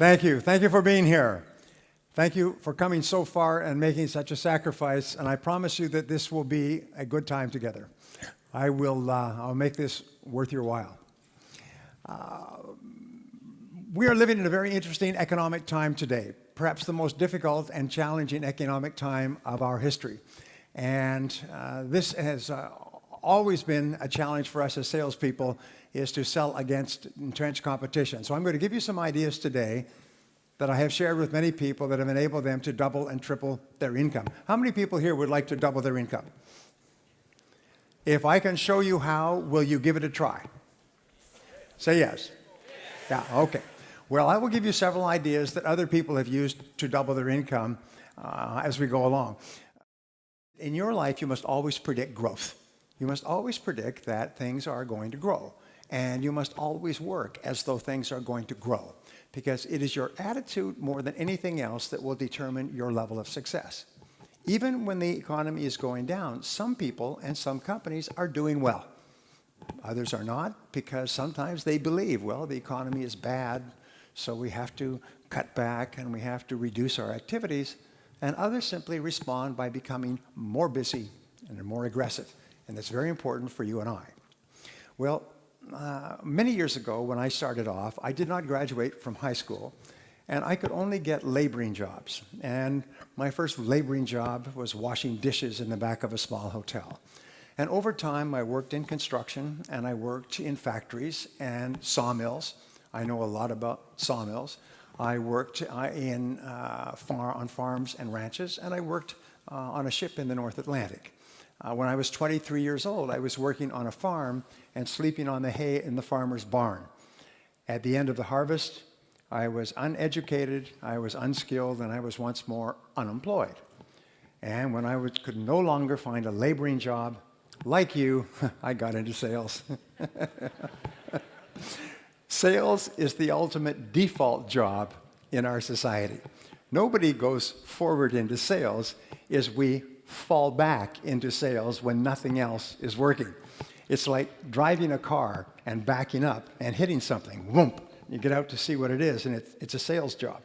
Thank you. Thank you for being here. Thank you for coming so far and making such a sacrifice. And I promise you that this will be a good time together. I'll make this worth your while. We are living in a very interesting economic time today, perhaps the most difficult and challenging economic time of our history. And this has always been a challenge for us as salespeople, is to sell against entrenched competition. So I'm going to give you some ideas today that I have shared with many people that have enabled them to double and triple their income. How many people here would like to double their income? If I can show you how, will you give it a try? Say yes. Yeah, okay. Well, I will give you several ideas that other people have used to double their income as we go along. In your life, you must always predict growth. You must always predict that things are going to grow. And you must always work as though things are going to grow, because it is your attitude more than anything else that will determine your level of success. Even when the economy is going down, some people and some companies are doing well. Others are not, because sometimes they believe, well, the economy is bad, so we have to cut back and we have to reduce our activities. And others simply respond by becoming more busy and more aggressive. And that's very important for you and I. Well, many years ago when I started off, I did not graduate from high school, and I could only get laboring jobs. And my first laboring job was washing dishes in the back of a small hotel. And over time, I worked in construction, and I worked in factories and sawmills. I know a lot about sawmills. I worked on farms and ranches, and I worked on a ship in the North Atlantic. When I was 23 years old, I was working on a farm and sleeping on the hay in the farmer's barn. At the end of the harvest, I was uneducated, I was unskilled, and I was once more unemployed. And when I could no longer find a laboring job, like you, I got into sales. Sales is the ultimate default job in our society. Nobody goes forward into sales as we fall back into sales when nothing else is working. It's like driving a car and backing up and hitting something. Whoomp! You get out to see what it is, and it's a sales job.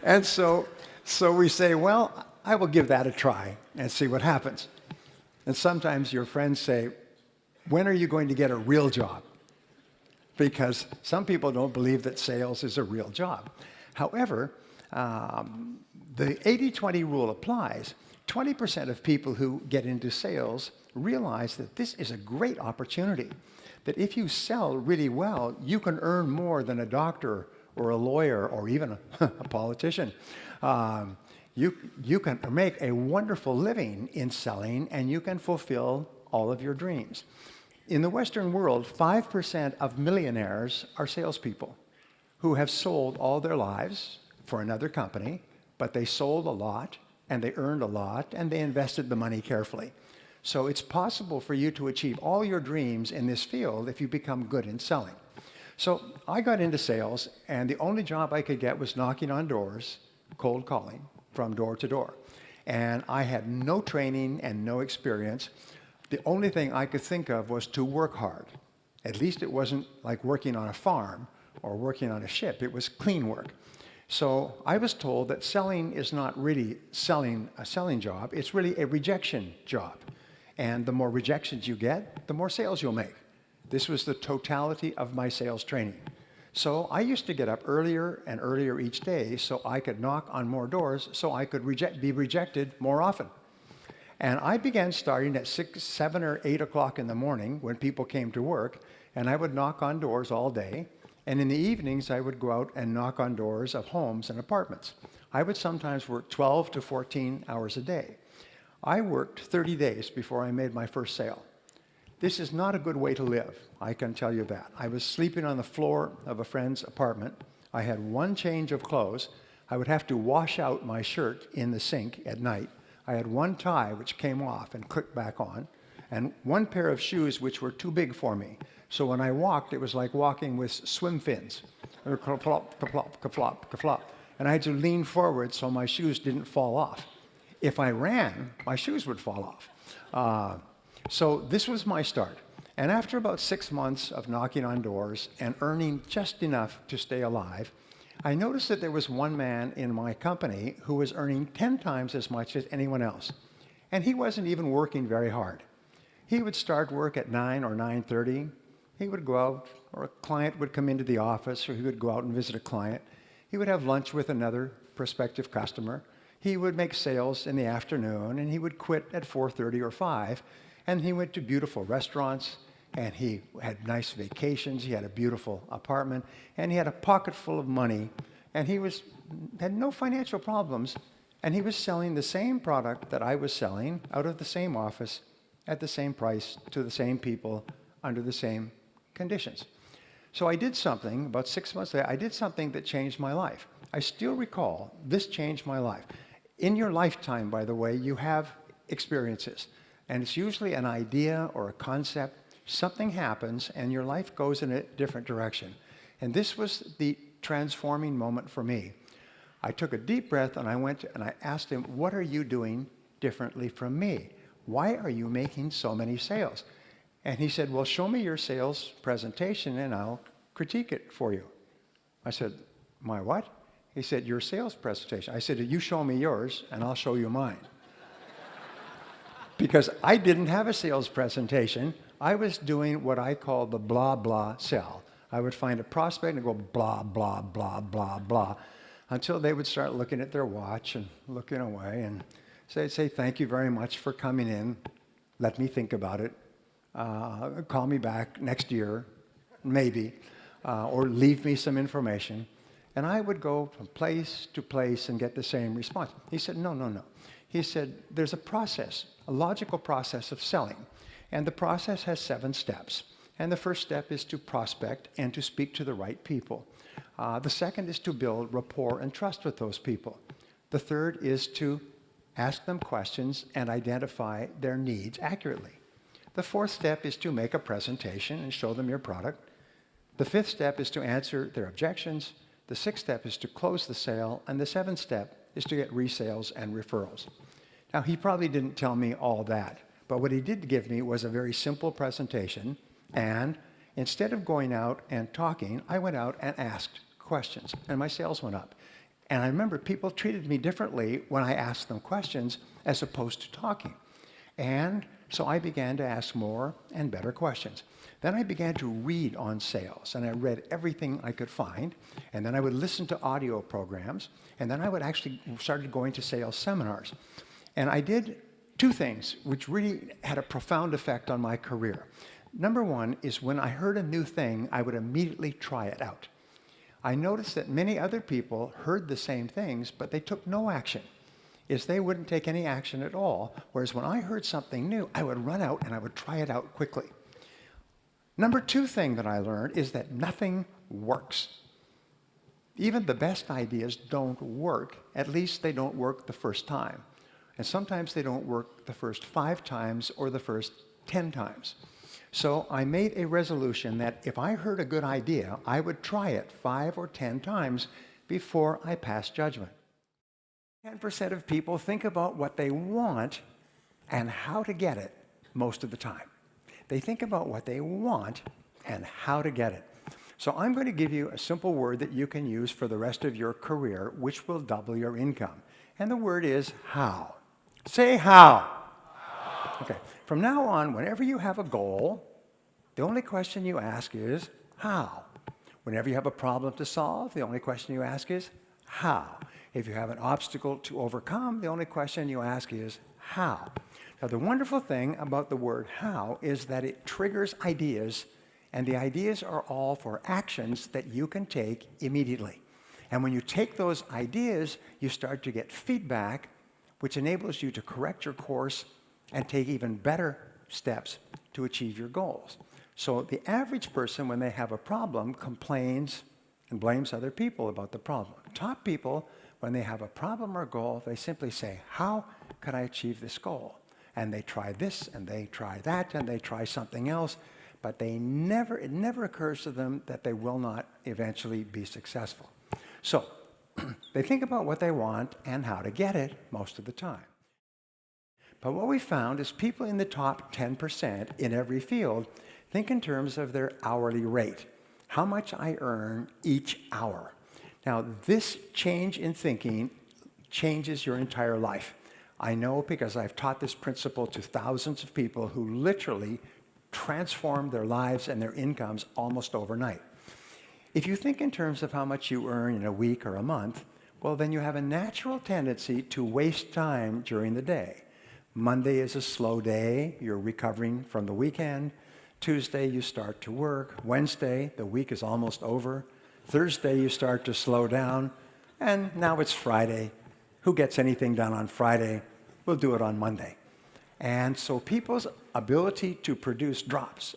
And so we say, well, I will give that a try and see what happens. And sometimes your friends say, when are you going to get a real job? Because some people don't believe that sales is a real job. However, the 80-20 rule applies. 20% of people who get into sales realize that this is a great opportunity, that if you sell really well, you can earn more than a doctor or a lawyer or even a politician. You can make a wonderful living in selling, and you can fulfill all of your dreams. In the Western world, 5% of millionaires are salespeople who have sold all their lives for another company, but they sold a lot, and they earned a lot, and they invested the money carefully. So it's possible for you to achieve all your dreams in this field if you become good in selling. So I got into sales, and the only job I could get was knocking on doors, cold calling from door to door. And I had no training and no experience. The only thing I could think of was to work hard. At least it wasn't like working on a farm or working on a ship. It was clean work. So I was told that selling is not really a selling job, it's really a rejection job. And the more rejections you get, the more sales you'll make. This was the totality of my sales training. So I used to get up earlier and earlier each day so I could knock on more doors so I could be rejected more often. And I began starting at 6, 7, or 8 o'clock in the morning when people came to work, and I would knock on doors all day. And in the evenings, I would go out and knock on doors of homes and apartments. I would sometimes work 12 to 14 hours a day. I worked 30 days before I made my first sale. This is not a good way to live, I can tell you that. I was sleeping on the floor of a friend's apartment. I had one change of clothes. I would have to wash out my shirt in the sink at night. I had one tie which came off and clicked back on, and one pair of shoes which were too big for me. So when I walked, it was like walking with swim fins. Ka-plop, ka-plop, ka-flop, ka-flop. And I had to lean forward so my shoes didn't fall off. If I ran, my shoes would fall off. So this was my start. And after about 6 months of knocking on doors and earning just enough to stay alive, I noticed that there was one man in my company who was earning 10 times as much as anyone else. And he wasn't even working very hard. He would start work at 9 or 9:30. He would go out, or a client would come into the office, or he would go out and visit a client. He would have lunch with another prospective customer. He would make sales in the afternoon, and he would quit at 4:30 or 5. And he went to beautiful restaurants, and he had nice vacations. He had a beautiful apartment, and he had a pocket full of money, and he had no financial problems, and he was selling the same product that I was selling out of the same office at the same price to the same people under the same conditions. So I did something, about 6 months later, I did something that changed my life. I still recall this changed my life. In your lifetime, by the way, you have experiences, and it's usually an idea or a concept. Something happens and your life goes in a different direction. And this was the transforming moment for me. I took a deep breath and I went and I asked him, what are you doing differently from me? Why are you making so many sales? And he said, well, show me your sales presentation and I'll critique it for you. I said, my what? He said, your sales presentation. I said, you show me yours and I'll show you mine. Because I didn't have a sales presentation. I was doing what I call the blah, blah sell. I would find a prospect and go blah, blah, blah, blah, blah, until they would start looking at their watch and looking away. And so they'd say, thank you very much for coming in. Let me think about it. Call me back next year, maybe, or leave me some information. And I would go from place to place and get the same response. He said, no, no, no. He said, there's a process, a logical process of selling. And the process has 7 steps. And the first step is to prospect and to speak to the right people. The second is to build rapport and trust with those people. The third is to ask them questions and identify their needs accurately. The fourth step is to make a presentation and show them your product. The fifth step is to answer their objections. The sixth step is to close the sale. And the seventh step is to get resales and referrals. Now, he probably didn't tell me all that, but what he did give me was a very simple presentation. And instead of going out and talking, I went out and asked questions, and my sales went up. And I remember people treated me differently when I asked them questions as opposed to talking. And so I began to ask more and better questions. Then I began to read on sales, and I read everything I could find, and then I would listen to audio programs, and then I would actually started going to sales seminars. And I did 2 things which really had a profound effect on my career. Number one is when I heard a new thing, I would immediately try it out. I noticed that many other people heard the same things, but they took no action. They wouldn't take any action at all, whereas when I heard something new, I would run out and I would try it out quickly. Number 2 thing that I learned is that nothing works. Even the best ideas don't work. At least they don't work the first time. And sometimes they don't work the first 5 times or the first 10 times. So I made a resolution that if I heard a good idea, I would try it 5 or 10 times before I passed judgment. 10% of people think about what they want and how to get it most of the time. They think about what they want and how to get it. So I'm going to give you a simple word that you can use for the rest of your career, which will double your income. And the word is how. Say how. Okay. From now on, whenever you have a goal, the only question you ask is how. Whenever you have a problem to solve, the only question you ask is how. If you have an obstacle to overcome, the only question you ask is how. Now, the wonderful thing about the word how is that it triggers ideas, and the ideas are all for actions that you can take immediately. And when you take those ideas, you start to get feedback, which enables you to correct your course and take even better steps to achieve your goals. So the average person, when they have a problem, complains and blames other people about the problem. Top people, when they have a problem or goal, they simply say, how can I achieve this goal? And they try this, and they try that, and they try something else, but it never occurs to them that they will not eventually be successful. So they think about what they want and how to get it most of the time. But what we found is people in the top 10% in every field think in terms of their hourly rate. How much I earn each hour. Now, this change in thinking changes your entire life. I know because I've taught this principle to thousands of people who literally transformed their lives and their incomes almost overnight. If you think in terms of how much you earn in a week or a month, well, then you have a natural tendency to waste time during the day. Monday is a slow day. You're recovering from the weekend. Tuesday, you start to work. Wednesday, the week is almost over. Thursday, you start to slow down. And now it's Friday. Who gets anything done on Friday? We'll do it on Monday. And so people's ability to produce drops.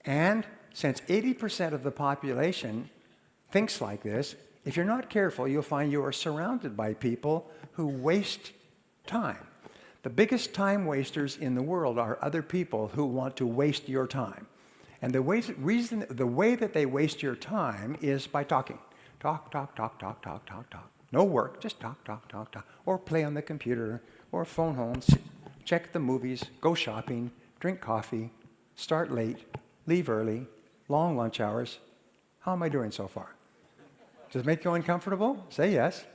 And since 80% of the population thinks like this, if you're not careful, you'll find you are surrounded by people who waste time. The biggest time wasters in the world are other people who want to waste your time. And the way that they waste your time is by talking. Talk. No work, just talk. Or play on the computer, or phone home, check the movies, go shopping, drink coffee, start late, leave early, long lunch hours. How am I doing so far? Does it make you uncomfortable? Say yes.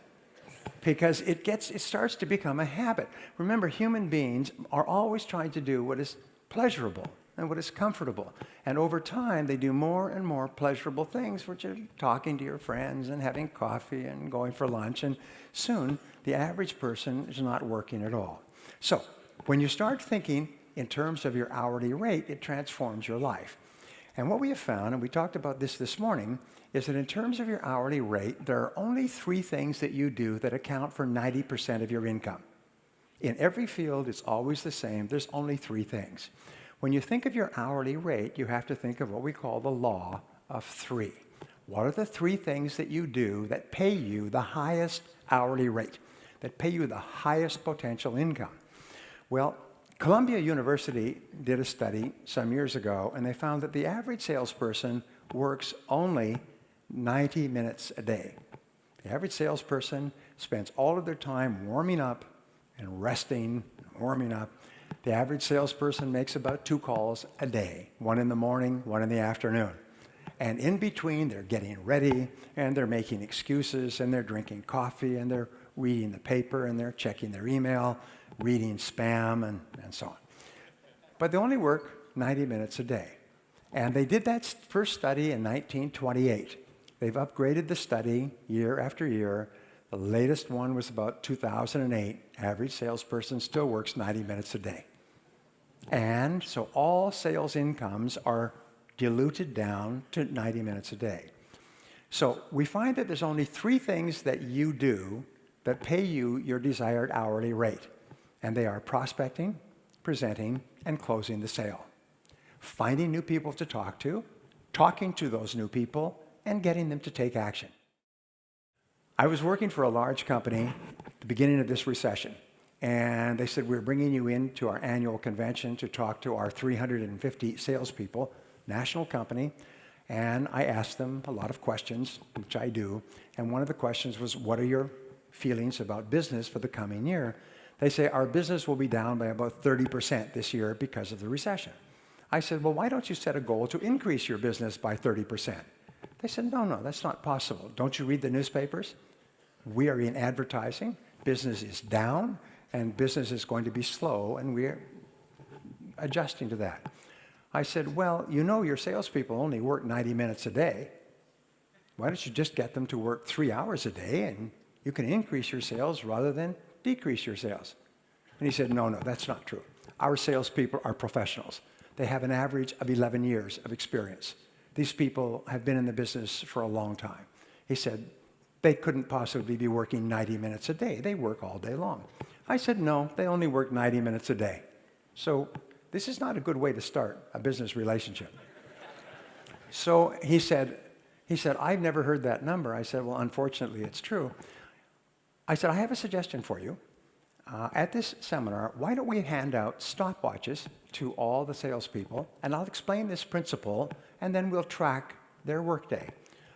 Because it starts to become a habit. Remember, human beings are always trying to do what is pleasurable and what is comfortable. And over time, they do more and more pleasurable things, which are talking to your friends and having coffee and going for lunch. And soon, the average person is not working at all. So when you start thinking in terms of your hourly rate, it transforms your life. And what we have found, and we talked about this morning, is that in terms of your hourly rate, there are only 3 things that you do that account for 90% of your income. In every field, it's always the same. There's only 3 things. When you think of your hourly rate, you have to think of what we call the law of 3. What are the 3 things that you do that pay you the highest hourly rate, that pay you the highest potential income? Well, Columbia University did a study some years ago, and they found that the average salesperson works only 90 minutes a day. The average salesperson spends all of their time warming up and resting, warming up. The average salesperson makes about 2 calls a day, 1 in the morning, 1 in the afternoon. And in between, they're getting ready, and they're making excuses, and they're drinking coffee, and they're reading the paper, and they're checking their email, reading spam, and so on. But they only work 90 minutes a day. And they did that first study in 1928. They've upgraded the study year after year. The latest one was about 2008. Average salesperson still works 90 minutes a day. And so all sales incomes are diluted down to 90 minutes a day. So we find that there's only 3 things that you do that pay you your desired hourly rate. And they are prospecting, presenting, and closing the sale. Finding new people to talk to, talking to those new people, and getting them to take action. I was working for a large company at the beginning of this recession, and they said, we're bringing you into our annual convention to talk to our 350 salespeople, national company, and I asked them a lot of questions, which I do, and one of the questions was, what are your feelings about business for the coming year? They say, our business will be down by about 30% this year because of the recession. I said, well, why don't you set a goal to increase your business by 30%? They said, no, that's not possible. Don't you read the newspapers? We are in advertising. Business is down, and business is going to be slow, and we're adjusting to that. I said, well, you know your salespeople only work 90 minutes a day. Why don't you just get them to work 3 hours a day, and you can increase your sales rather than decrease your sales? And he said, no, that's not true. Our salespeople are professionals. They have an average of 11 years of experience. These people have been in the business for a long time. He said, they couldn't possibly be working 90 minutes a day. They work all day long. I said, no, they only work 90 minutes a day. So this is not a good way to start a business relationship. So he said, I've never heard that number. I said, well, unfortunately, it's true. I said, I have a suggestion for you. At this seminar, why don't we hand out stopwatches to all the salespeople, and I'll explain this principle, and then we'll track their workday.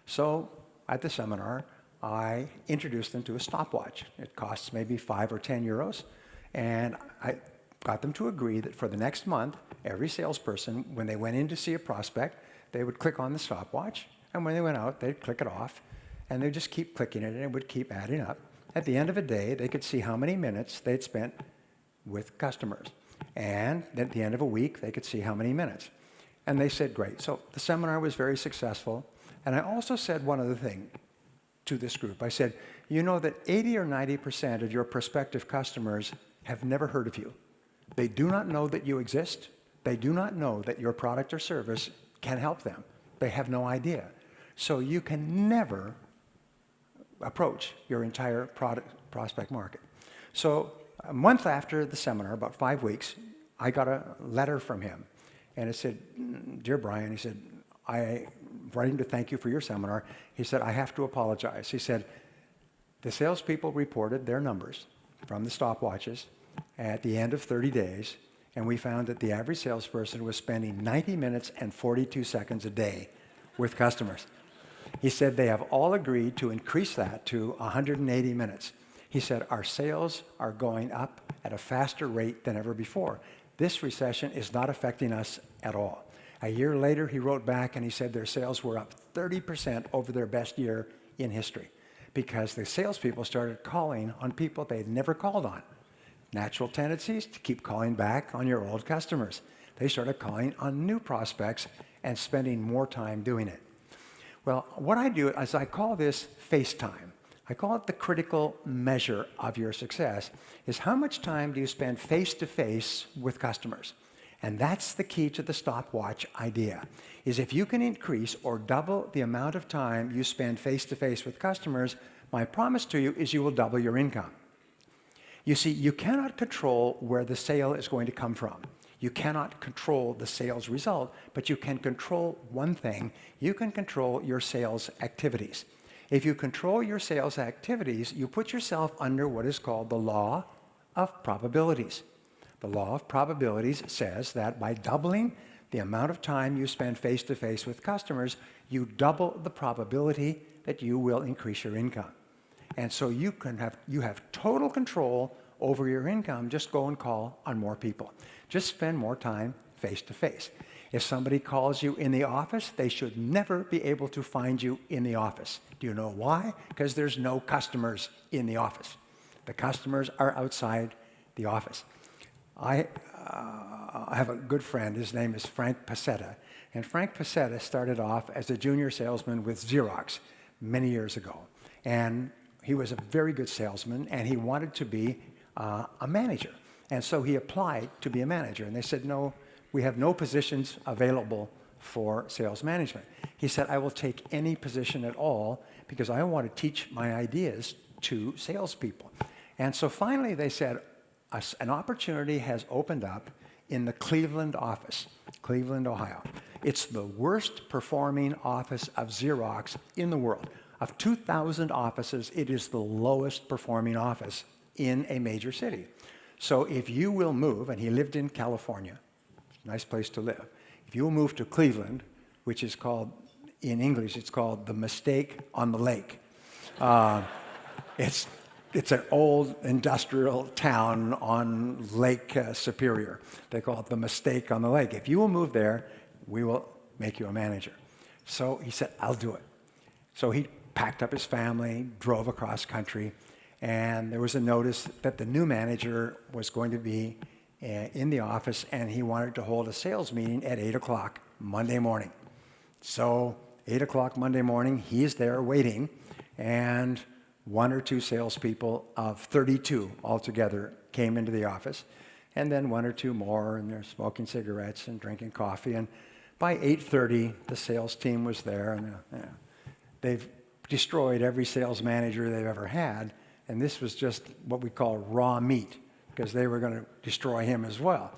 So at the seminar, I introduced them to a stopwatch. It costs maybe 5 or 10 euros, and I got them to agree that for the next month, every salesperson, when they went in to see a prospect, they would click on the stopwatch, and when they went out, they'd click it off, and they'd just keep clicking it, and it would keep adding up. At the end of a day, they could see how many minutes they'd spent with customers. And at the end of a week, they could see how many minutes. And they said, great. So the seminar was very successful. And I also said one other thing to this group. I said, you know that 80 or 90% of your prospective customers have never heard of you. They do not know that you exist. They do not know that your product or service can help them. They have no idea. So you can never approach your entire prospect market. So a month after the seminar, about 5 weeks, I got a letter from him. And it said, dear Brian, he said, I'm writing to thank you for your seminar. He said, I have to apologize. He said, the salespeople reported their numbers from the stopwatches at the end of 30 days, and we found that the average salesperson was spending 90 minutes and 42 seconds a day with customers. He said they have all agreed to increase that to 180 minutes. He said, our sales are going up at a faster rate than ever before. This recession is not affecting us at all. A year later, he wrote back and he said their sales were up 30% over their best year in history because the salespeople started calling on people they'd never called on. Natural tendencies to keep calling back on your old customers. They started calling on new prospects and spending more time doing it. Well, what I do is I call this FaceTime. I call it the critical measure of your success, is how much time do you spend face-to-face with customers? And that's the key to the stopwatch idea, is if you can increase or double the amount of time you spend face-to-face with customers, my promise to you is you will double your income. You see, you cannot control where the sale is going to come from. You cannot control the sales result, but you can control one thing. You can control your sales activities. If you control your sales activities, you put yourself under what is called the law of probabilities. The law of probabilities says that by doubling the amount of time you spend face-to-face with customers, you double the probability that you will increase your income. And so you have total control over your income. Just go and call on more people. Just spend more time face-to-face. If somebody calls you in the office, they should never be able to find you in the office. Do you know why? Because there's no customers in the office. The customers are outside the office. I have a good friend. His name is Frank Pasetta. And Frank Pasetta started off as a junior salesman with Xerox many years ago. And he was a very good salesman, and he wanted to be a manager. And so he applied to be a manager. And they said, no, we have no positions available for sales management. He said, I will take any position at all because I want to teach my ideas to salespeople. And so finally they said, an opportunity has opened up in the Cleveland office, Cleveland, Ohio. It's the worst performing office of Xerox in the world. Of 2,000 offices, it is the lowest performing office in a major city. So if you will move, and he lived in California, nice place to live. If you will move to Cleveland, which is called, in English, it's called the Mistake on the Lake. It's an old industrial town on Lake Superior. They call it the Mistake on the Lake. If you will move there, we will make you a manager. So he said, I'll do it. So he packed up his family, drove across country, and there was a notice that the new manager was going to be in the office, and he wanted to hold a sales meeting at 8 o'clock Monday morning. So 8 o'clock Monday morning, he's there waiting, and one or two salespeople of 32 altogether came into the office, and then one or two more, and they're smoking cigarettes and drinking coffee. And by 8:30, the sales team was there, and they've destroyed every sales manager they've ever had, and this was just what we call raw meat, because they were going to destroy him as well.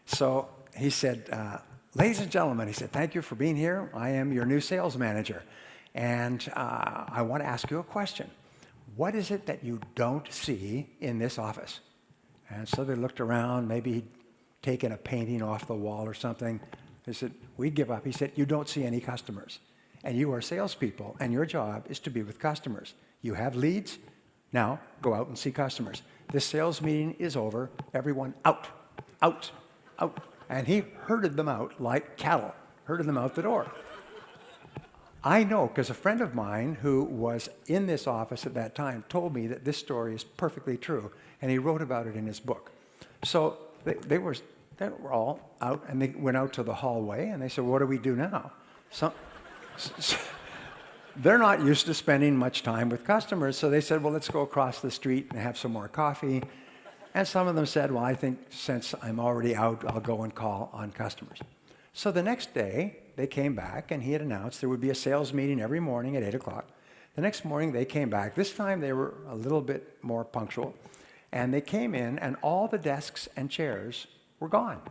So he said, ladies and gentlemen, he said, thank you for being here. I am your new sales manager, and I want to ask you a question. What is it that you don't see in this office? And so they looked around, maybe he'd taken a painting off the wall or something. They said, we'd give up. He said, you don't see any customers. And you are salespeople, and your job is to be with customers. You have leads. Now, go out and see customers. This sales meeting is over. Everyone out, out, out. And he herded them out like cattle, herded them out the door. I know, because a friend of mine who was in this office at that time told me that this story is perfectly true, and he wrote about it in his book. So they were all out, and they went out to the hallway, and they said, what do we do now? They're not used to spending much time with customers, so they said, well, let's go across the street and have some more coffee. And some of them said, well, I think since I'm already out, I'll go and call on customers. So the next day, they came back, and he had announced there would be a sales meeting every morning at 8 o'clock. The next morning, they came back. This time, they were a little bit more punctual. And they came in, and all the desks and chairs were gone.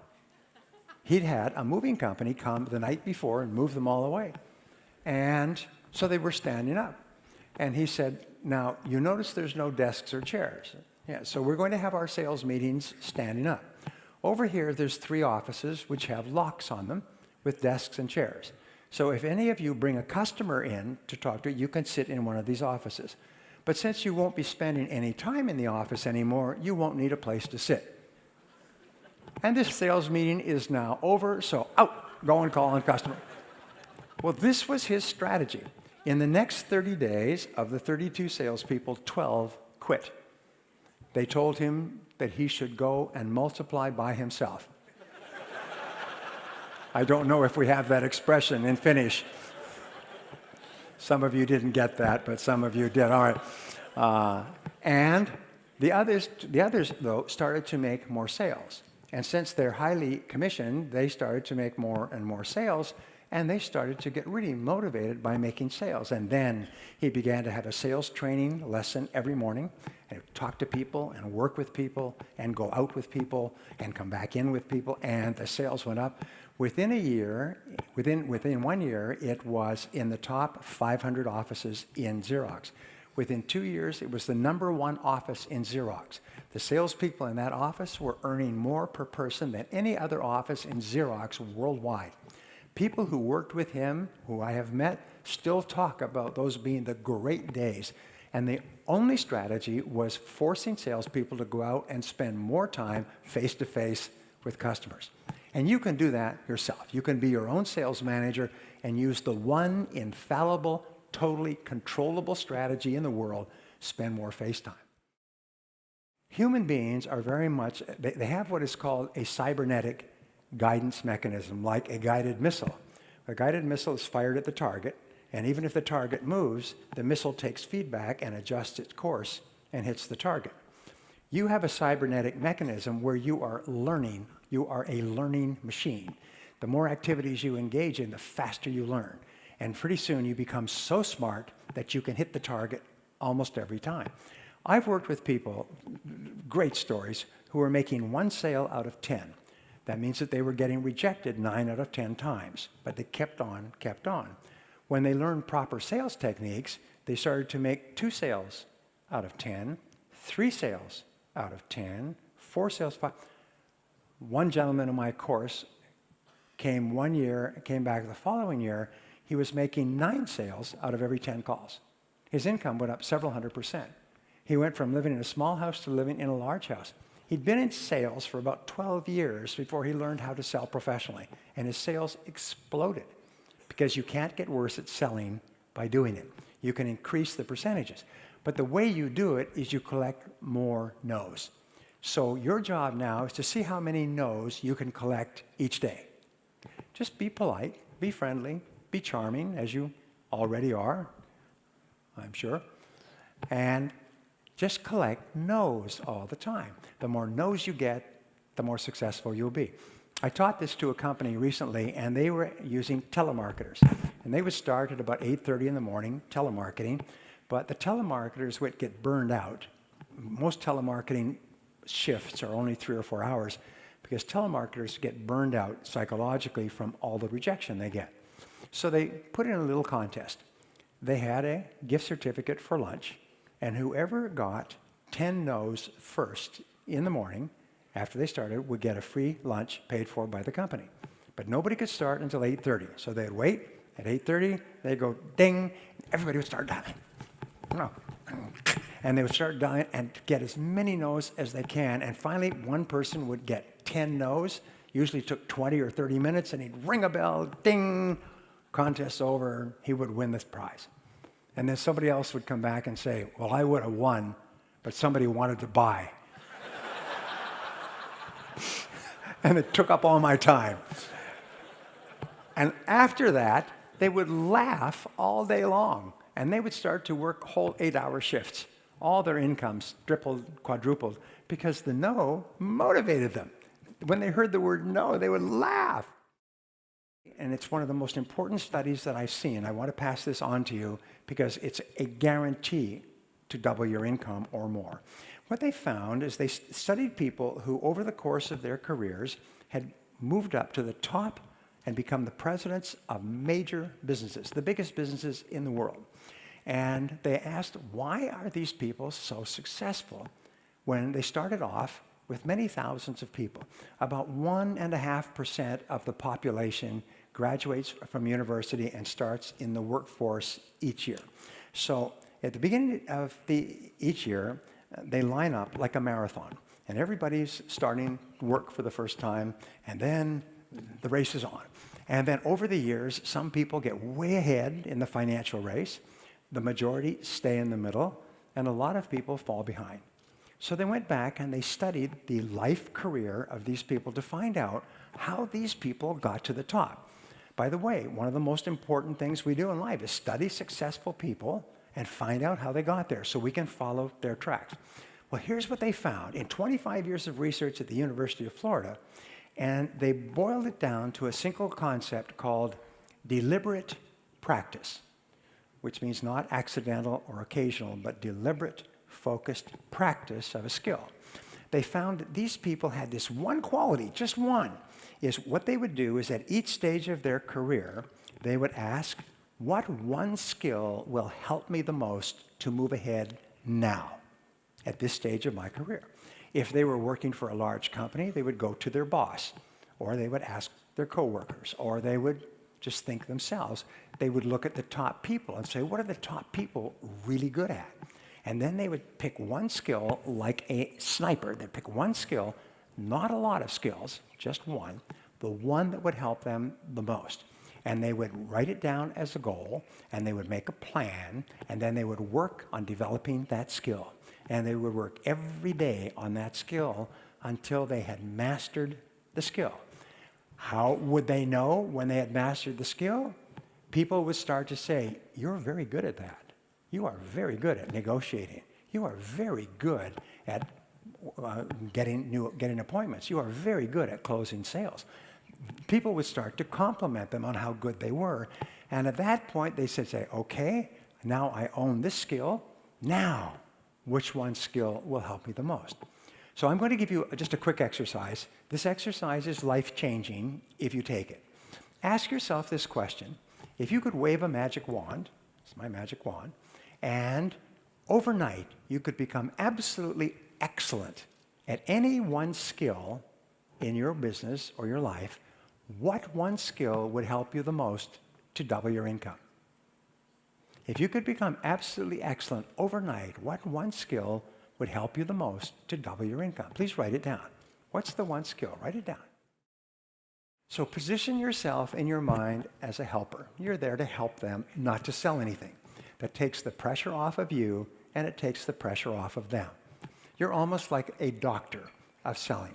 He'd had a moving company come the night before and move them all away. And so they were standing up. And he said, now, you notice there's no desks or chairs. Yeah, so we're going to have our sales meetings standing up. Over here, there's 3 offices which have locks on them with desks and chairs. So if any of you bring a customer in to talk to, you can sit in one of these offices. But since you won't be spending any time in the office anymore, you won't need a place to sit. And this sales meeting is now over, so out, go and call on customer. Well, this was his strategy. In the next 30 days, of the 32 salespeople, 12 quit. They told him that he should go and multiply by himself. I don't know if we have that expression in Finnish. Some of you didn't get that, but some of you did. All right. And the others, though, started to make more sales. And since they're highly commissioned, they started to make more and more sales, and they started to get really motivated by making sales. And then he began to have a sales training lesson every morning, and talk to people and work with people and go out with people and come back in with people, and the sales went up. Within a year, within 1 year, it was in the top 500 offices in Xerox. Within 2 years, it was the #1 office in Xerox. The salespeople in that office were earning more per person than any other office in Xerox worldwide. People who worked with him, who I have met, still talk about those being the great days. And the only strategy was forcing salespeople to go out and spend more time face-to-face with customers. And you can do that yourself. You can be your own sales manager and use the one infallible, totally controllable strategy in the world: spend more face time. Human beings are very much, they have what is called a cybernetic guidance mechanism, like a guided missile. A guided missile is fired at the target, and even if the target moves, the missile takes feedback and adjusts its course and hits the target. You have a cybernetic mechanism where you are learning. You are a learning machine. The more activities you engage in, the faster you learn. And pretty soon you become so smart that you can hit the target almost every time. I've worked with people, great stories, who are making 1 sale out of 10. That means that they were getting rejected 9 out of 10 times, but they kept on, kept on. When they learned proper sales techniques, they started to make 2 sales out of 10, 3 sales out of 10, 4 sales, 5. One gentleman in my course came 1 year, came back the following year. He was making 9 sales out of every 10 calls. His income went up several hundred%. He went from living in a small house to living in a large house. He'd been in sales for about 12 years before he learned how to sell professionally, and his sales exploded, because you can't get worse at selling by doing it. You can increase the percentages, but the way you do it is you collect more no's. So your job now is to see how many no's you can collect each day. Just be polite, be friendly, be charming, as you already are, I'm sure, and just collect no's all the time. The more no's you get, the more successful you'll be. I taught this to a company recently, and they were using telemarketers. And they would start at about 8:30 in the morning, telemarketing, but the telemarketers would get burned out. Most telemarketing shifts are only 3 or 4 hours, because telemarketers get burned out psychologically from all the rejection they get. So they put in a little contest. They had a gift certificate for lunch, and whoever got 10 no's first in the morning, after they started, would get a free lunch paid for by the company. But nobody could start until 8:30. So they'd wait. At 8:30, they'd go ding, everybody would start dialing. No. And they would start dialing and get as many no's as they can. And finally, one person would get 10 no's. Usually took 20 or 30 minutes, and he'd ring a bell, ding, contest over, he would win this prize. And then somebody else would come back and say, well, I would have won, but somebody wanted to buy. And it took up all my time. And after that, they would laugh all day long, and they would start to work whole 8-hour shifts. All their incomes tripled, quadrupled, because the no motivated them. When they heard the word no, they would laugh. And it's one of the most important studies that I've seen. I want to pass this on to you because it's a guarantee to double your income or more. What they found is they studied people who, over the course of their careers, had moved up to the top and become the presidents of major businesses, the biggest businesses in the world. And they asked, why are these people so successful when they started off with many thousands of people? About 1.5% of the population graduates from university and starts in the workforce each year. So at the beginning of each year, they line up like a marathon, and everybody's starting work for the first time, and then the race is on. And then over the years, some people get way ahead in the financial race, the majority stay in the middle, and a lot of people fall behind. So they went back and they studied the life career of these people to find out how these people got to the top. By the way, one of the most important things we do in life is study successful people and find out how they got there so we can follow their tracks. Well, here's what they found in 25 years of research at the University of Florida, and they boiled it down to a single concept called deliberate practice, which means not accidental or occasional, but deliberate, focused practice of a skill. They found that these people had this one quality, just one, is what they would do is at each stage of their career, they would ask, what one skill will help me the most to move ahead now at this stage of my career? If they were working for a large company, they would go to their boss, or they would ask their coworkers, or they would just think themselves. They would look at the top people and say, what are the top people really good at? And then they would pick one skill like a sniper. They'd pick one skill, not a lot of skills, just one, the one that would help them the most. And they would write it down as a goal, and they would make a plan, and then they would work on developing that skill. And they would work every day on that skill until they had mastered the skill. How would they know when they had mastered the skill? People would start to say, you're very good at that. You are very good at negotiating. You are very good at getting appointments. You are very good at closing sales. People would start to compliment them on how good they were. And at that point, they said, okay, now I own this skill. Now, which one skill will help me the most? So I'm going to give you just a quick exercise. This exercise is life-changing if you take it. Ask yourself this question. If you could wave a magic wand, it's my magic wand, and overnight you could become absolutely excellent at any one skill in your business or your life, what one skill would help you the most to double your income? If you could become absolutely excellent overnight, what one skill would help you the most to double your income? Please write it down. What's the one skill? Write it down. So position yourself in your mind as a helper. You're there to help them, not to sell anything. That takes the pressure off of you, and it takes the pressure off of them. You're almost like a doctor of selling.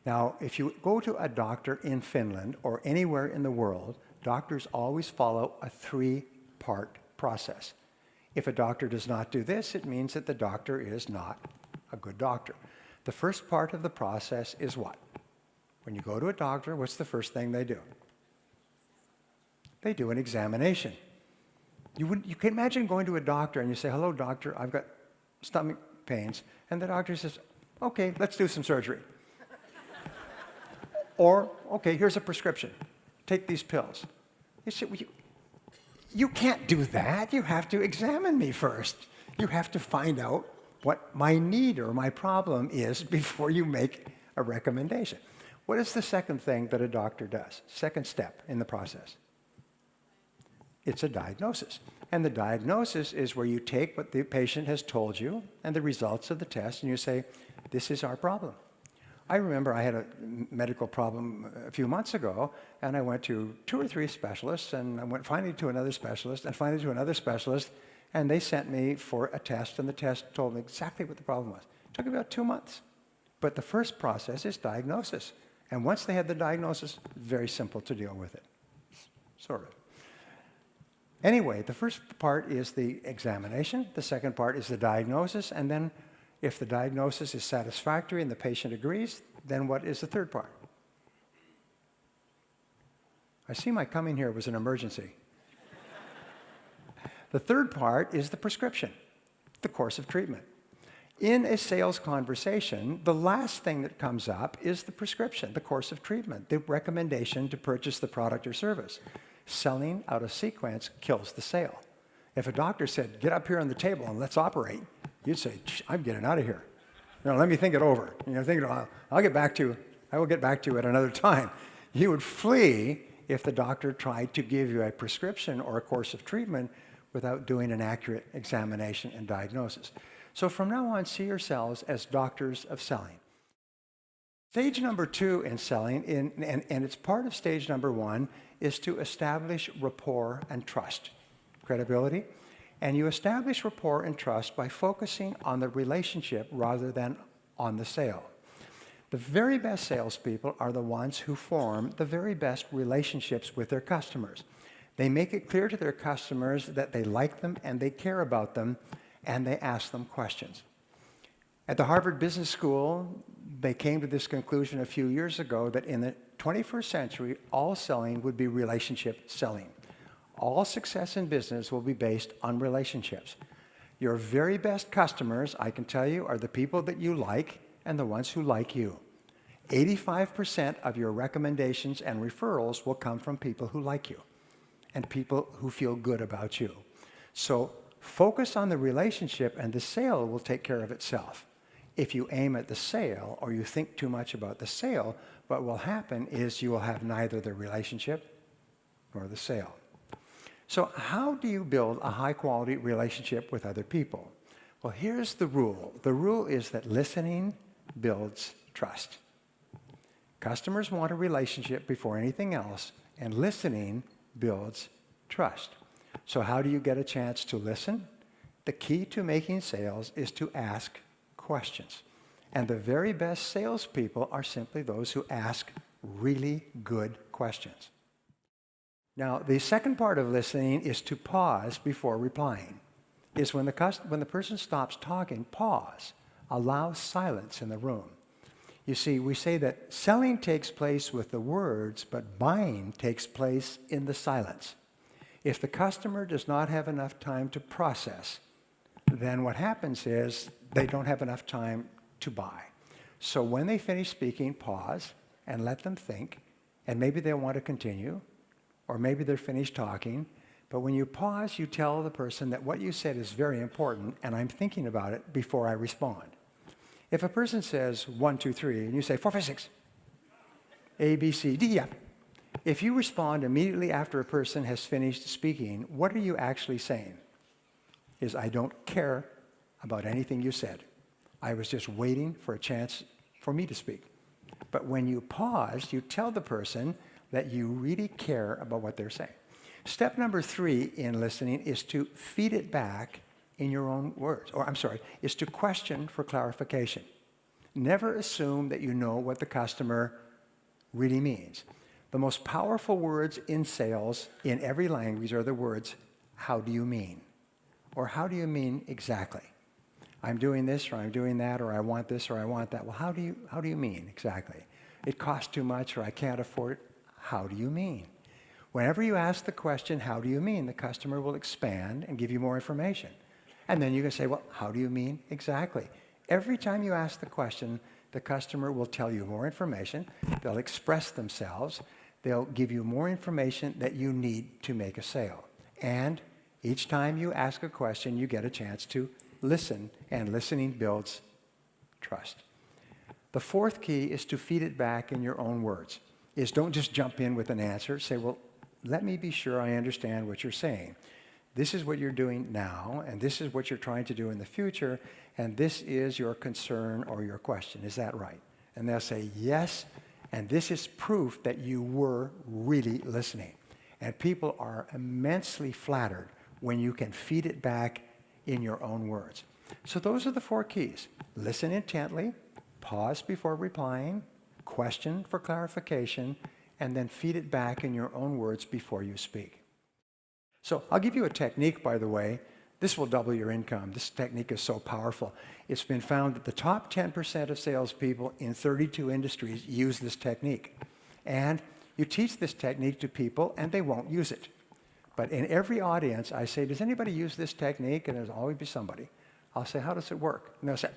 Now, if you go to a doctor in Finland or anywhere in the world, doctors always follow a 3-part process. If a doctor does not do this, it means that the doctor is not a good doctor. The first part of the process is what? When you go to a doctor, what's the first thing they do? They do an examination. You can imagine going to a doctor and you say, hello, doctor, I've got stomach pains. And the doctor says, okay, let's do some surgery. Or, okay, here's a prescription. Take these pills. You say, well, you can't do that. You have to examine me first. You have to find out what my need or my problem is before you make a recommendation. What is the second thing that a doctor does? Second step in the process. It's a diagnosis. And the diagnosis is where you take what the patient has told you and the results of the test and you say, this is our problem. I remember I had a medical problem a few months ago, and I went to 2 or 3 specialists, and I went finally to another specialist, and finally to another specialist, and they sent me for a test, and the test told me exactly what the problem was. It took about 2 months. But the first process is diagnosis. And once they had the diagnosis, very simple to deal with it, sort of. Anyway, the first part is the examination. The second part is the diagnosis. And then if the diagnosis is satisfactory and the patient agrees, then what is the third part? I see my coming here was an emergency. The third part is the prescription, the course of treatment. In a sales conversation, the last thing that comes up is the prescription, the course of treatment, the recommendation to purchase the product or service. Selling out of sequence kills the sale. If a doctor said, get up here on the table and let's operate, you'd say, I'm getting out of here. Let me think it over. I will get back to you at another time. You would flee if the doctor tried to give you a prescription or a course of treatment without doing an accurate examination and diagnosis. So from now on, see yourselves as doctors of selling. Stage number 2 in selling, and it's part of stage number 1, is to establish rapport and trust, credibility. And you establish rapport and trust by focusing on the relationship rather than on the sale. The very best salespeople are the ones who form the very best relationships with their customers. They make it clear to their customers that they like them and they care about them, and they ask them questions. At the Harvard Business School, they came to this conclusion a few years ago that in the 21st century, all selling would be relationship selling. All success in business will be based on relationships. Your very best customers, I can tell you, are the people that you like and the ones who like you. 85% of your recommendations and referrals will come from people who like you and people who feel good about you. So focus on the relationship and the sale will take care of itself. If you aim at the sale or you think too much about the sale, what will happen is you will have neither the relationship nor the sale. So how do you build a high-quality relationship with other people? Well, here's the rule. The rule is that listening builds trust. Customers want a relationship before anything else, and listening builds trust. So how do you get a chance to listen? The key to making sales is to ask questions. And the very best salespeople are simply those who ask really good questions. Now, the second part of listening is to pause before replying. Is when the person stops talking, pause. Allow silence in the room. You see, we say that selling takes place with the words, but buying takes place in the silence. If the customer does not have enough time to process, then what happens is they don't have enough time to buy. So when they finish speaking, pause and let them think, and maybe they'll want to continue, or maybe they're finished talking. But when you pause, you tell the person that what you said is very important, and I'm thinking about it before I respond. If a person says 1, 2, 3, and you say 4, 5, 6, A, B, C, D, yeah. If you respond immediately after a person has finished speaking, what are you actually saying? Is I don't care about anything you said. I was just waiting for a chance for me to speak. But when you pause, you tell the person that you really care about what they're saying. Step number 3 in listening is to feed it back in your own words, is to question for clarification. Never assume that you know what the customer really means. The most powerful words in sales in every language are the words, how do you mean? Or how do you mean exactly? I'm doing this, or I'm doing that, or I want this, or I want that. Well, how do you mean exactly? It costs too much, or I can't afford it. How do you mean? Whenever you ask the question, how do you mean, the customer will expand and give you more information. And then you can say, well, how do you mean exactly? Every time you ask the question, the customer will tell you more information. They'll express themselves. They'll give you more information that you need to make a sale. And each time you ask a question, you get a chance to listen, and listening builds trust. The fourth key is to feed it back in your own words. Don't just jump in with an answer. Say, well, let me be sure I understand what you're saying. This is what you're doing now, and this is what you're trying to do in the future, and this is your concern or your question. Is that right? And they'll say, yes, and this is proof that you were really listening. And people are immensely flattered when you can feed it back in your own words. So those are the 4 keys. Listen intently, pause before replying, question for clarification, and then feed it back in your own words before you speak. So I'll give you a technique, by the way. This will double your income. This technique is so powerful. It's been found that the top 10% of salespeople in 32 industries use this technique. And you teach this technique to people and they won't use it. But in every audience, I say, does anybody use this technique? And there's always be somebody. I'll say, how does it work? And they'll say,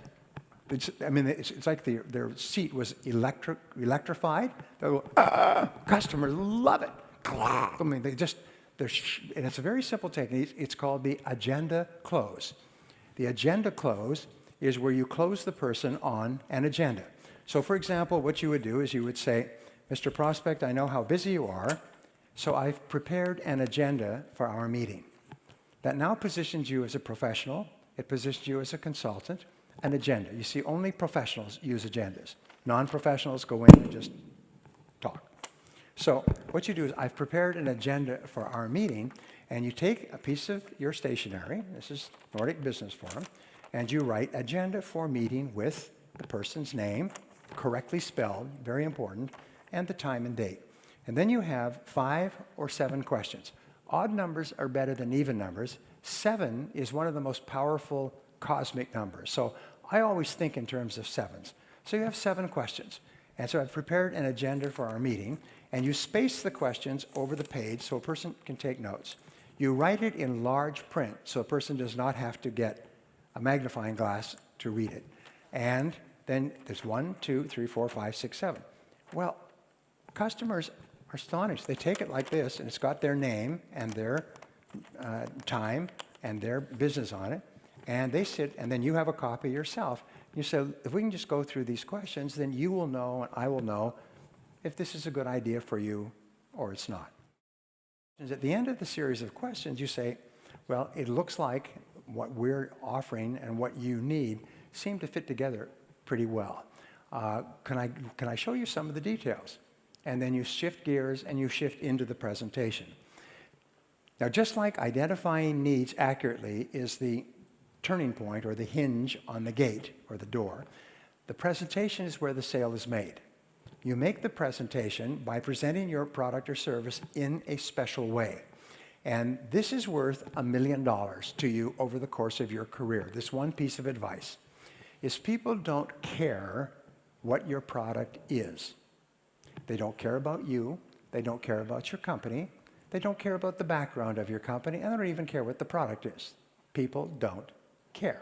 it's like their seat was electrified. They'll go, customers love it. I mean, and it's a very simple technique. It's called the agenda close. The agenda close is where you close the person on an agenda. So for example, what you would do is you would say, Mr. Prospect, I know how busy you are, so I've prepared an agenda for our meeting. That now positions you as a professional. It positions you as a consultant. An agenda. You see, only professionals use agendas. Non-professionals go in and just talk. So what you do is, I've prepared an agenda for our meeting, and you take a piece of your stationery, this is Nordic Business Forum, and you write agenda for meeting with the person's name, correctly spelled, very important, and the time and date. And then you have 5 or 7 questions. Odd numbers are better than even numbers. 7 is one of the most powerful cosmic numbers. So I always think in terms of 7s. So you have 7 questions. And so I've prepared an agenda for our meeting, and you space the questions over the page so a person can take notes. You write it in large print so a person does not have to get a magnifying glass to read it. And then there's 1, 2, 3, 4, 5, 6, 7. Well, customers are astonished. They take it like this, and it's got their name and their time and their business on it. And they sit, and then you have a copy yourself. You say, if we can just go through these questions, then you will know and I will know if this is a good idea for you or it's not. At the end of the series of questions, you say, well, it looks like what we're offering and what you need seem to fit together pretty well. Can I show you some of the details? And then you shift gears and you shift into the presentation. Now, just like identifying needs accurately is the turning point or the hinge on the gate or the door, the presentation is where the sale is made. You make the presentation by presenting your product or service in a special way. And this is worth $1 million to you over the course of your career. This one piece of advice is people don't care what your product is. They don't care about you. They don't care about your company. They don't care about the background of your company, and they don't even care what the product is. People don't care.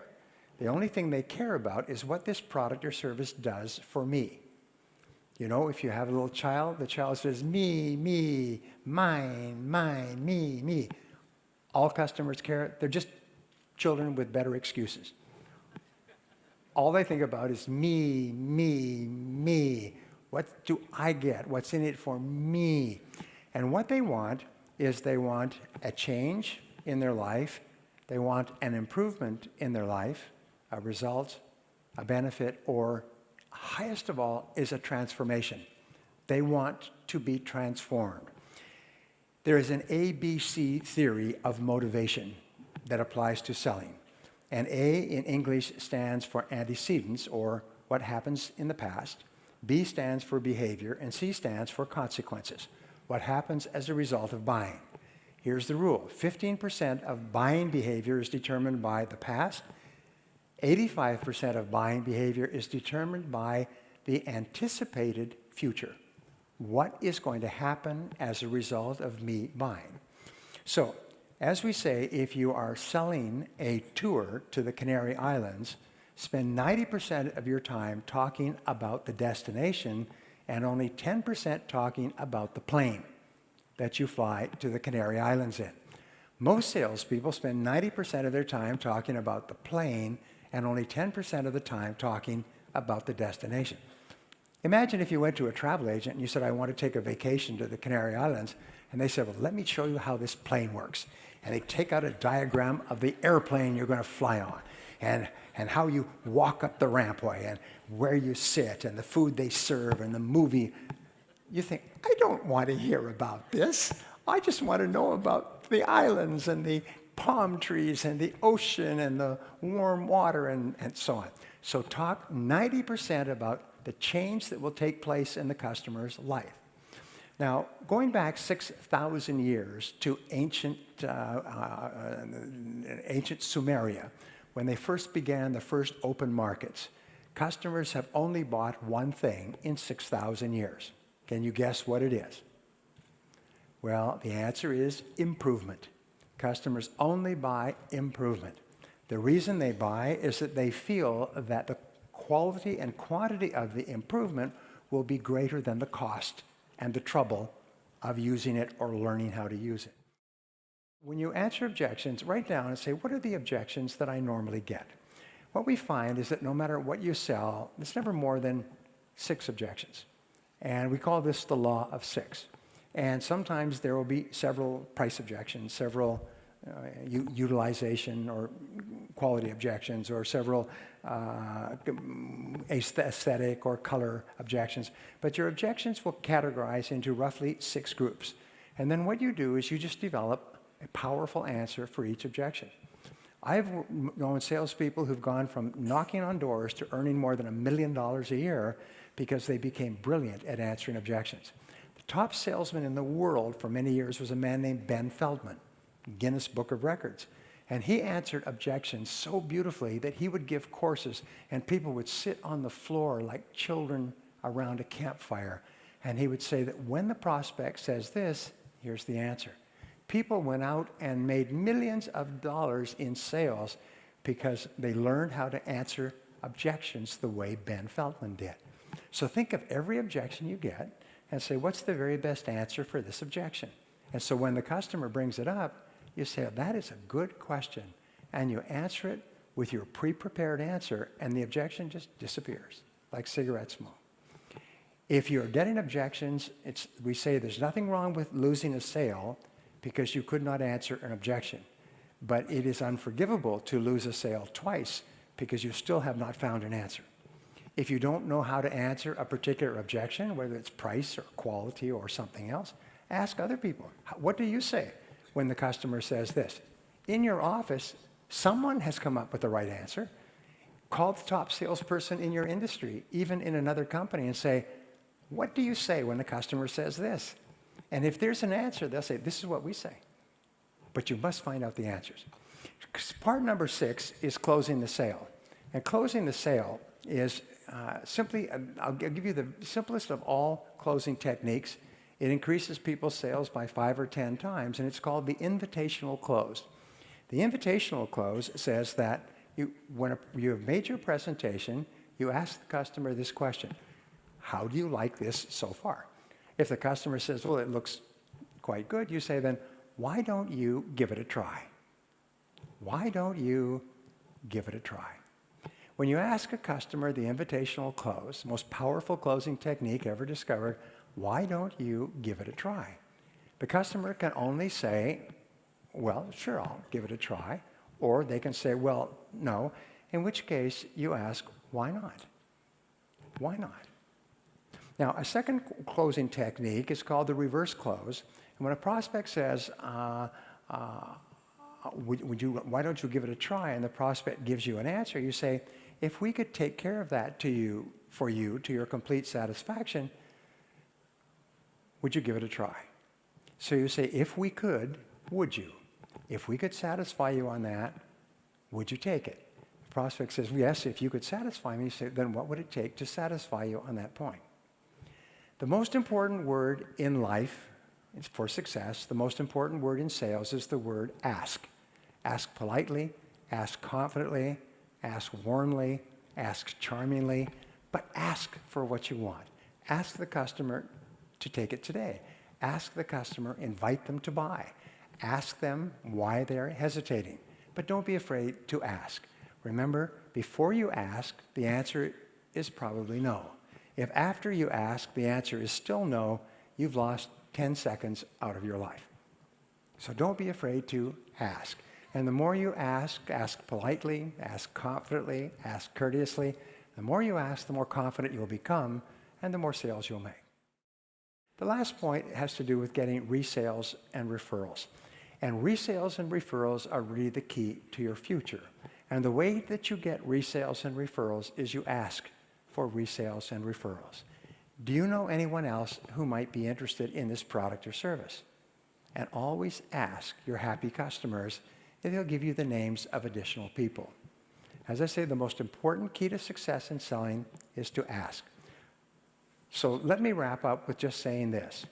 The only thing they care about is what this product or service does for me. You know, if you have a little child, the child says, me, mine, me. All customers care. They're just children with better excuses. All they think about is me. What do I get? What's in it for me? And what they want is they want a change in their life. They want an improvement in their life, a result, a benefit, or highest of all is a transformation. They want to be transformed. There is an ABC theory of motivation that applies to selling. And A in English stands for antecedents, or what happens in the past. B stands for behavior, and C stands for consequences, what happens as a result of buying. Here's the rule. 15% of buying behavior is determined by the past. 85% of buying behavior is determined by the anticipated future. What is going to happen as a result of me buying? So, as we say, if you are selling a tour to the Canary Islands, spend 90% of your time talking about the destination and only 10% talking about the plane that you fly to the Canary Islands in. Most salespeople spend 90% of their time talking about the plane and only 10% of the time talking about the destination. Imagine if you went to a travel agent and you said, I want to take a vacation to the Canary Islands, and they said, well, let me show you how this plane works. And they take out a diagram of the airplane you're going to fly on. and how you walk up the rampway and where you sit and the food they serve and the movie. You think, I don't want to hear about this. I just want to know about the islands and the palm trees and the ocean and the warm water and so on. So talk 90% about the change that will take place in the customer's life. Now, going back 6,000 years to ancient Sumeria, when they first began the first open markets, customers have only bought one thing in 6,000 years. Can you guess what it is? Well, the answer is improvement. Customers only buy improvement. The reason they buy is that they feel that the quality and quantity of the improvement will be greater than the cost and the trouble of using it or learning how to use it. When you answer objections, write down and say, what are the objections that I normally get? What we find is that no matter what you sell, it's never more than 6 objections. And we call this the law of 6. And sometimes there will be several price objections, several utilization or quality objections, or several aesthetic or color objections. But your objections will categorize into roughly 6 groups. And then what you do is you just develop a powerful answer for each objection. I've known salespeople who've gone from knocking on doors to earning more than $1 million a year because they became brilliant at answering objections. The top salesman in the world for many years was a man named Ben Feldman, Guinness Book of Records. And he answered objections so beautifully that he would give courses and people would sit on the floor like children around a campfire. And he would say that when the prospect says this, here's the answer. People went out and made millions of dollars in sales because they learned how to answer objections the way Ben Feldman did. So think of every objection you get and say, what's the very best answer for this objection? And so when the customer brings it up, you say, that is a good question. And you answer it with your pre-prepared answer, and the objection just disappears, like cigarette smoke. If you're getting objections, we say there's nothing wrong with losing a sale because you could not answer an objection. But it is unforgivable to lose a sale twice because you still have not found an answer. If you don't know how to answer a particular objection, whether it's price or quality or something else, ask other people. What do you say when the customer says this? In your office, someone has come up with the right answer. Call the top salesperson in your industry, even in another company, and say, what do you say when the customer says this? And if there's an answer, they'll say, this is what we say. But you must find out the answers. Part number 6 is closing the sale. And closing the sale is simply, I'll give you the simplest of all closing techniques. It increases people's sales by 5 or 10 times, and it's called the invitational close. The invitational close says that when you have made your presentation, you ask the customer this question: how do you like this so far? If the customer says, well, it looks quite good, you say then, why don't you give it a try? Why don't you give it a try? When you ask a customer the invitational close, most powerful closing technique ever discovered, why don't you give it a try? The customer can only say, well, sure, I'll give it a try. Or they can say, well, no. In which case, you ask, why not? Why not? Now, a second closing technique is called the reverse close. And when a prospect says, why don't you give it a try? And the prospect gives you an answer, you say, if we could take care of that for you, to your complete satisfaction, would you give it a try? So you say, if we could, would you? If we could satisfy you on that, would you take it? The prospect says, yes, if you could satisfy me. You say, then what would it take to satisfy you on that point? The most important word in life for success, the most important word in sales is the word ask. Ask politely, ask confidently, ask warmly, ask charmingly, but ask for what you want. Ask the customer to take it today. Ask the customer, invite them to buy. Ask them why they're hesitating. But don't be afraid to ask. Remember, before you ask, the answer is probably no. If after you ask, the answer is still no, you've lost 10 seconds out of your life. So don't be afraid to ask. And the more you ask politely, ask confidently, ask courteously, the more you ask, the more confident you'll become, and the more sales you'll make. The last point has to do with getting resales and referrals. And resales and referrals are really the key to your future. And the way that you get resales and referrals is you ask for resales and referrals. Do you know anyone else who might be interested in this product or service? And always ask your happy customers if they'll give you the names of additional people. As I say, the most important key to success in selling is to ask. So let me wrap up with just saying this.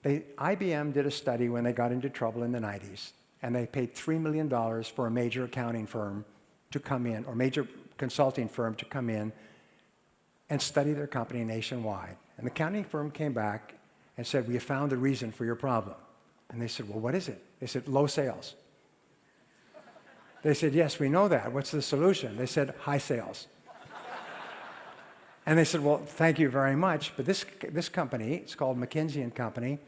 IBM did a study when they got into trouble in the 90s, and they paid $3 million for a major accounting firm to come in, or major consulting firm to come in and study their company nationwide. And the accounting firm came back and said, "We have found the reason for your problem." And they said, "Well, what is it?" They said, "Low sales." They said, "Yes, we know that. What's the solution?" They said, "High sales." And they said, "Well, thank you very much, but this company, it's called McKinsey & Company,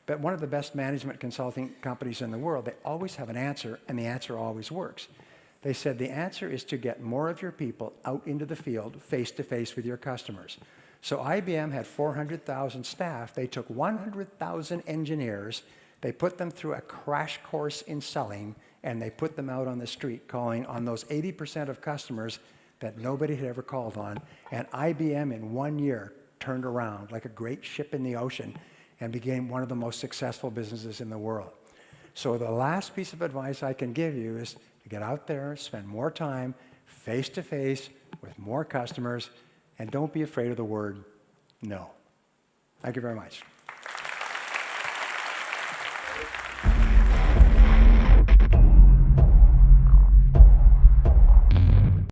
but one of the best management consulting companies in the world, they always have an answer, and the answer always works." They said, "The answer is to get more of your people out into the field, face-to-face with your customers." So IBM had 400,000 staff. They took 100,000 engineers, they put them through a crash course in selling, and they put them out on the street calling on those 80% of customers that nobody had ever called on. And IBM in 1 year turned around like a great ship in the ocean and became one of the most successful businesses in the world. So the last piece of advice I can give you is to get out there, spend more time face-to-face with more customers, and don't be afraid of the word no. Thank you very much.